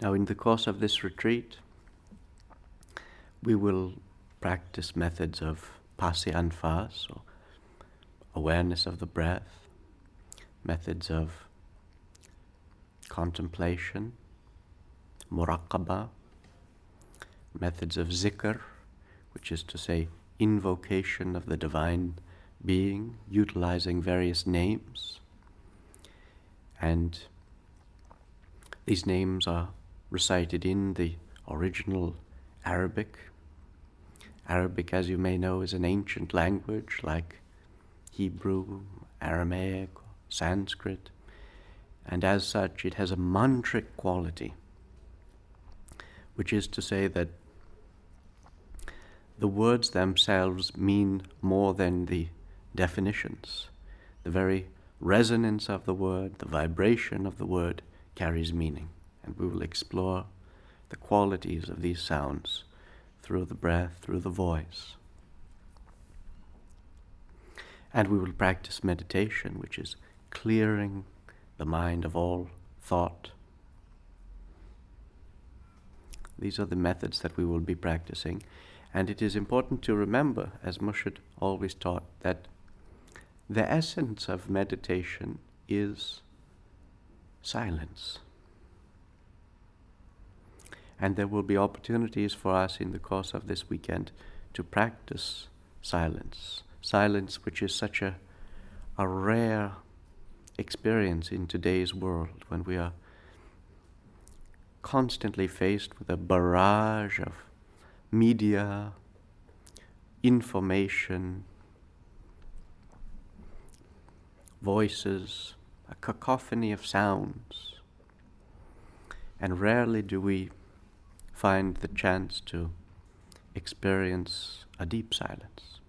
Now, in the course of this retreat, we will practice methods of pasi anfas, or awareness of the breath, methods of contemplation, muraqabah, methods of zikr, which is to say invocation of the divine being, utilizing various names. And these names are recited in the original Arabic. Arabic, as you may know, is an ancient language like Hebrew, Aramaic, Sanskrit, and as such it has a mantric quality, which is to say that the words themselves mean more than the definitions. The very resonance of the word, the vibration of the word carries meaning, and we will explore the qualities of these sounds through the breath, through the voice. And we will practice meditation, which is clearing the mind of all thought. These are the methods that we will be practicing. And it is important to remember, as Murshid always taught, that the essence of meditation is silence. And there will be opportunities for us in the course of this weekend to practice silence. Silence, which is such a rare experience in today's world, when we are constantly faced with a barrage of media, information, voices, a cacophony of sounds. And rarely do we find the chance to experience a deep silence.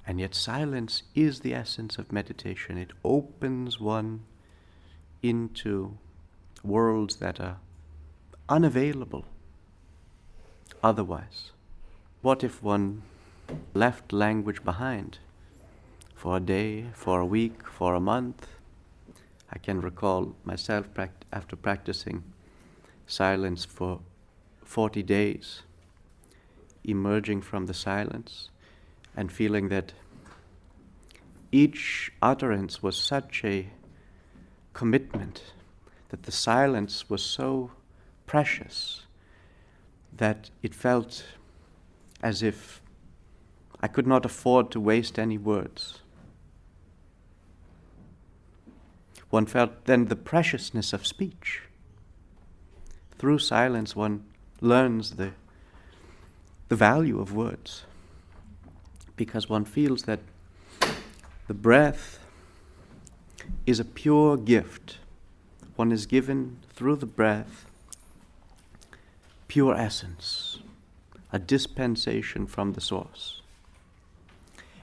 And yet silence is the essence of meditation. It opens one into worlds that are unavailable otherwise. What if one left language behind for a day, for a week, for a month? I can recall myself after practicing silence for 40 days, emerging from the silence and feeling that each utterance was such a commitment, that the silence was so precious that it felt as if I could not afford to waste any words. One felt then the preciousness of speech. Through silence one learns the value of words, because one feels that the breath is a pure gift. One is given through the breath pure essence, a dispensation from the source.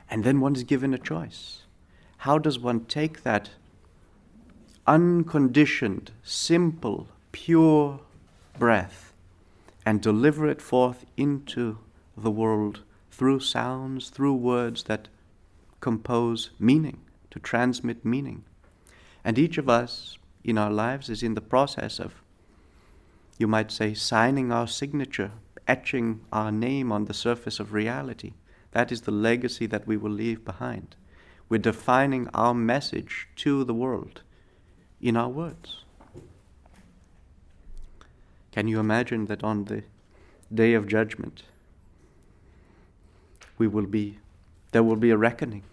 And then one is given a choice. How does one take that unconditioned, simple, pure breath and deliver it forth into the world through sounds, through words that compose meaning, to transmit meaning? And each of us in our lives is in the process of, you might say, signing our signature, etching our name on the surface of reality. That is the legacy that we will leave behind. We're defining our message to the world in our words. Can you imagine that on the day of judgment, there will be a reckoning.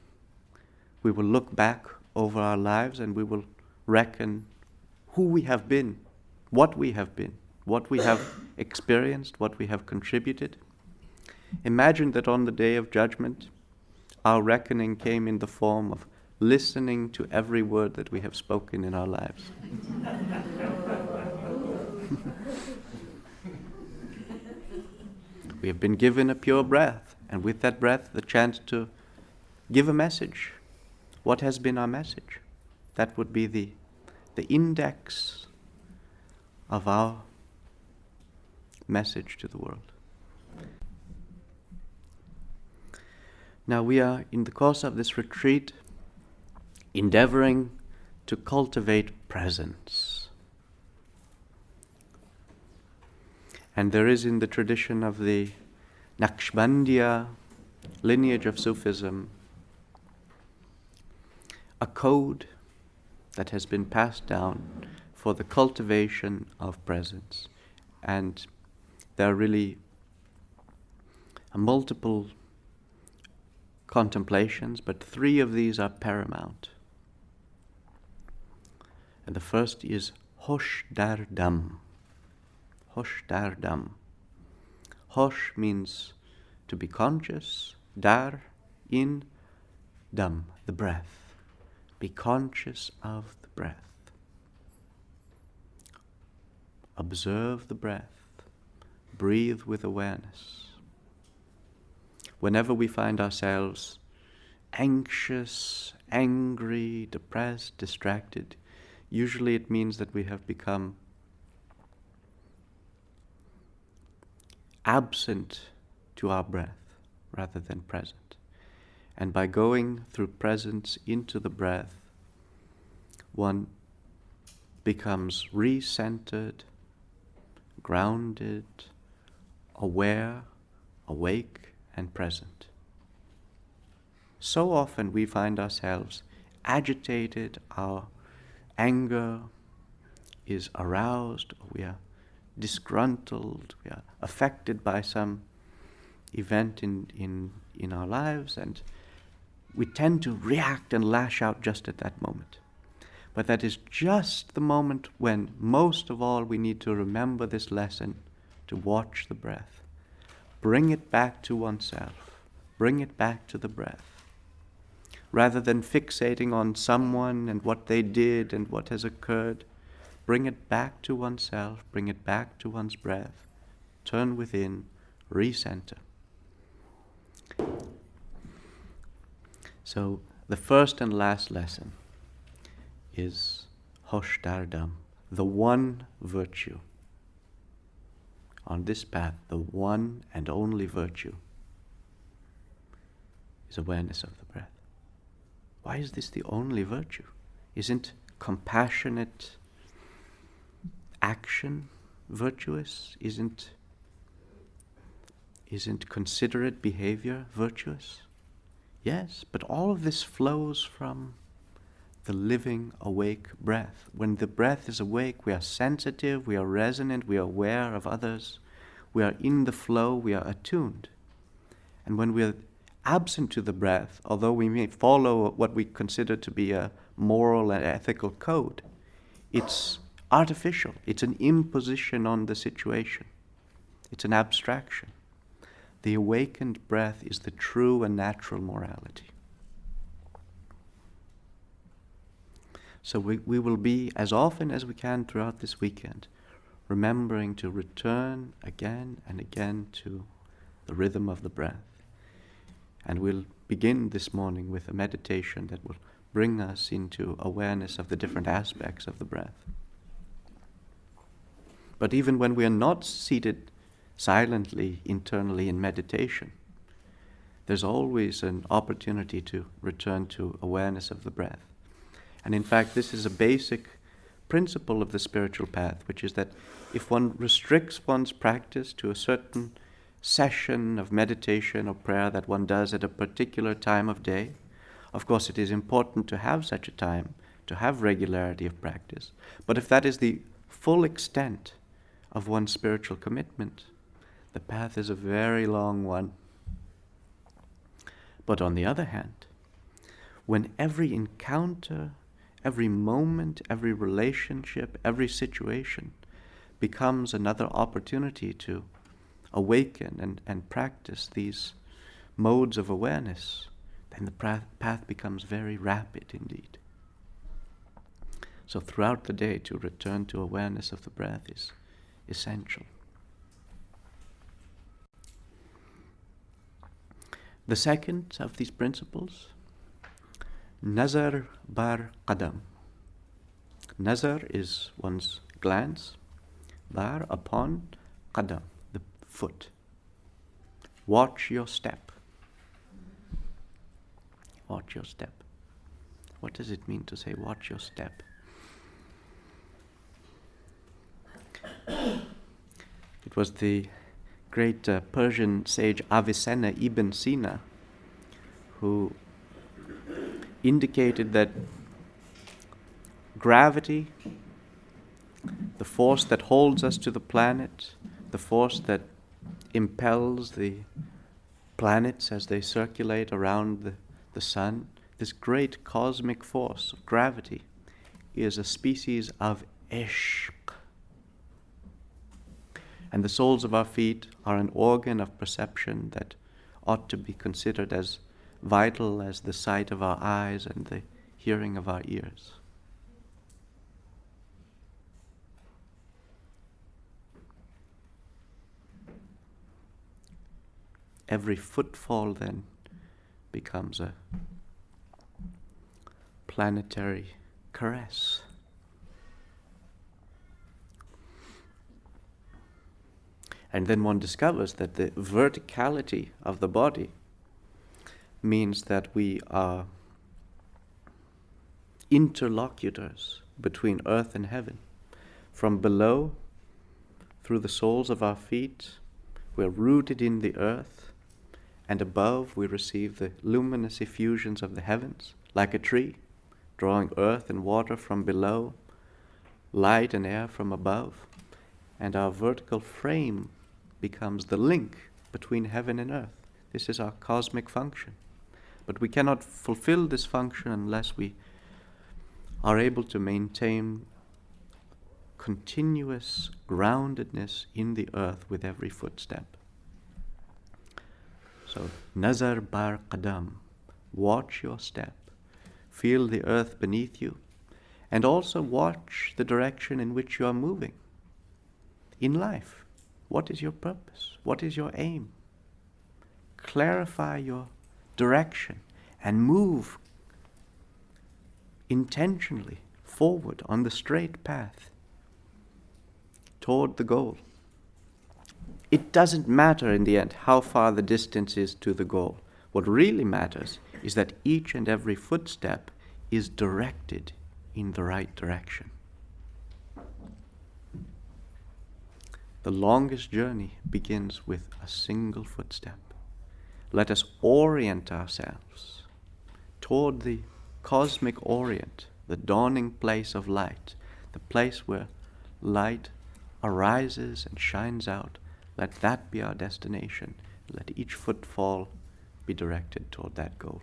We will look back over our lives and we will reckon who we have been, what we have experienced, what we have contributed. Imagine that on the day of judgment, our reckoning came in the form of listening to every word that we have spoken in our lives. We have been given a pure breath, and with that breath, the chance to give a message. What has been our message? That would be the index of our message to the world. Now we are, in the course of this retreat, endeavoring to cultivate presence. And there is in the tradition of the Naqshbandiya lineage of Sufism a code that has been passed down for the cultivation of presence. And there are really multiple contemplations, but 3 of these are paramount. And the first is Hosh Dar Dam. Hosh Dar Dam. Hosh means to be conscious, Dar, in, Dam, the breath. Be conscious of the breath. Observe the breath. Breathe with awareness. Whenever we find ourselves anxious, angry, depressed, distracted, usually it means that we have become absent to our breath rather than present. And by going through presence into the breath, one becomes re-centered, grounded, aware, awake, and present. So often we find ourselves agitated, our anger is aroused, we are disgruntled, we are affected by some event in our lives, and we tend to react and lash out just at that moment. But that is just the moment when most of all we need to remember this lesson, to watch the breath. Bring it back to oneself. Bring it back to the breath. Rather than fixating on someone and what they did and what has occurred, bring it back to oneself, bring it back to one's breath. Turn within, recenter. So the first and last lesson is Hosh Dar Dam, the one virtue. On this path, the one and only virtue is awareness of the breath. Why is this the only virtue? Isn't compassionate action virtuous? Isn't considerate behavior virtuous? Yes, but all of this flows from the living, awake breath. When the breath is awake, we are sensitive, we are resonant, we are aware of others, we are in the flow, we are attuned. And when we are absent to the breath, although we may follow what we consider to be a moral and ethical code, it's artificial, it's an imposition on the situation, it's an abstraction. The awakened breath is the true and natural morality. So we will be, as often as we can throughout this weekend, remembering to return again and again to the rhythm of the breath. And we'll begin this morning with a meditation that will bring us into awareness of the different aspects of the breath. But even when we are not seated silently, internally in meditation, there's always an opportunity to return to awareness of the breath. And in fact, this is a basic principle of the spiritual path, which is that if one restricts one's practice to a certain session of meditation or prayer that one does at a particular time of day, of course it is important to have such a time, to have regularity of practice. But if that is the full extent of one's spiritual commitment, the path is a very long one. But on the other hand, when every encounter, every moment, every relationship, every situation becomes another opportunity to awaken and practice these modes of awareness, then the path becomes very rapid indeed. So throughout the day, to return to awareness of the breath is essential. The second of these principles, Nazar bar qadam. Nazar is one's glance, bar upon, qadam, the foot. Watch your step. Watch your step. What does it mean to say watch your step? It was the great Persian sage Avicenna ibn Sina who indicated that gravity, the force that holds us to the planet, the force that impels the planets as they circulate around the sun, this great cosmic force of gravity is a species of ishq. And the soles of our feet are an organ of perception that ought to be considered as vital as the sight of our eyes and the hearing of our ears. Every footfall then becomes a planetary caress. And then one discovers that the verticality of the body means that we are interlocutors between earth and heaven. From below, through the soles of our feet, we're rooted in the earth, and above we receive the luminous effusions of the heavens, like a tree, drawing earth and water from below, light and air from above, and our vertical frame becomes the link between heaven and earth. This is our cosmic function. But we cannot fulfill this function unless we are able to maintain continuous groundedness in the earth with every footstep. So, nazar bar qadam, watch your step, feel the earth beneath you, and also watch the direction in which you are moving in life. What is your purpose? What is your aim? Clarify your direction and move intentionally forward on the straight path toward the goal. It doesn't matter in the end how far the distance is to the goal. What really matters is that each and every footstep is directed in the right direction. The longest journey begins with a single footstep. Let us orient ourselves toward the cosmic orient, the dawning place of light, the place where light arises and shines out. Let that be our destination. Let each footfall be directed toward that goal.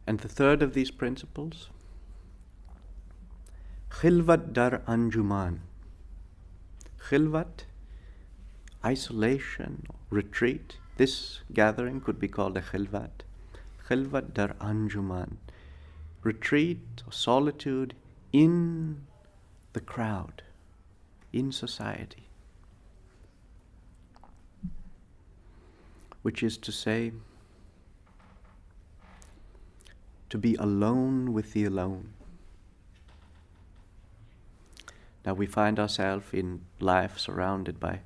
And the third of these principles, khilvat dar anjuman. Khilvat, isolation, retreat. This gathering could be called a khilvat. Khilvat dar anjuman. Retreat or solitude in the crowd, in society. Which is to say, to be alone with the alone. Now we find ourselves in life surrounded by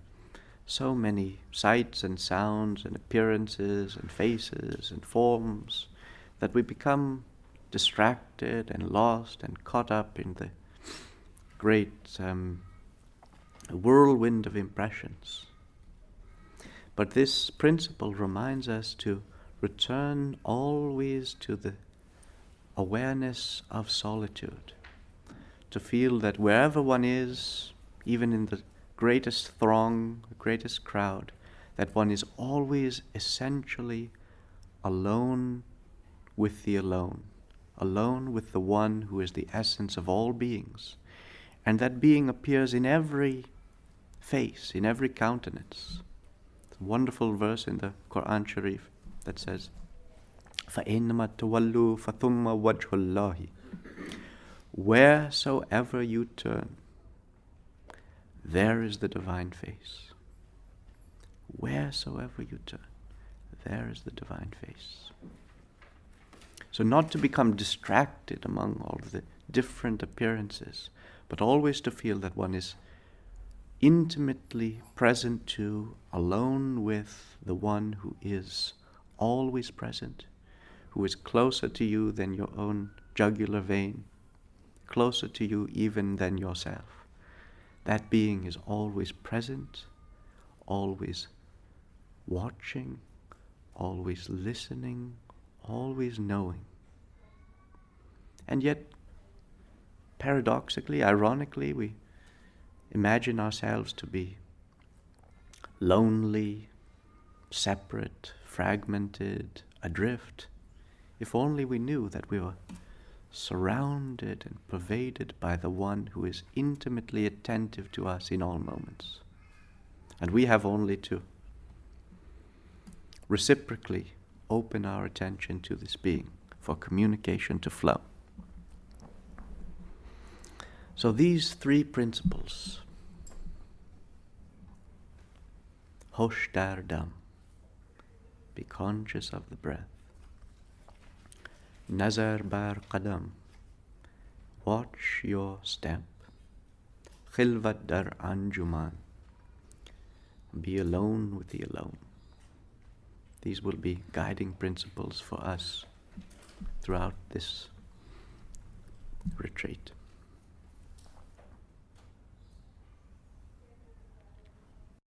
so many sights and sounds and appearances and faces and forms that we become distracted and lost and caught up in the great whirlwind of impressions. But this principle reminds us to return always to the awareness of solitude, to feel that wherever one is, even in the greatest throng, the greatest crowd, that one is always essentially alone with the alone with the one who is the essence of all beings. And that being appears in every face, in every countenance. It's a wonderful verse in the Quran Sharif that says, فَإِنَّمَا تَوَلُّوا فَثُمَّ وَجْهُ اللَّهِ. Wheresoever you turn, there is the divine face. Wheresoever you turn, there is the divine face. So not to become distracted among all of the different appearances, but always to feel that one is intimately present to, alone with the one who is always present, who is closer to you than your own jugular vein, closer to you even than yourself. That being is always present, always watching, always listening, always knowing. And yet, paradoxically, ironically, we imagine ourselves to be lonely, separate, fragmented, adrift. If only we knew that we were surrounded and pervaded by the one who is intimately attentive to us in all moments. And we have only to reciprocally open our attention to this being for communication to flow. So these three principles, hosh dar dam, be conscious of the breath, nazar bar qadam, watch your step, khilvat dar anjuman, be alone with the alone. These will be guiding principles for us throughout this retreat.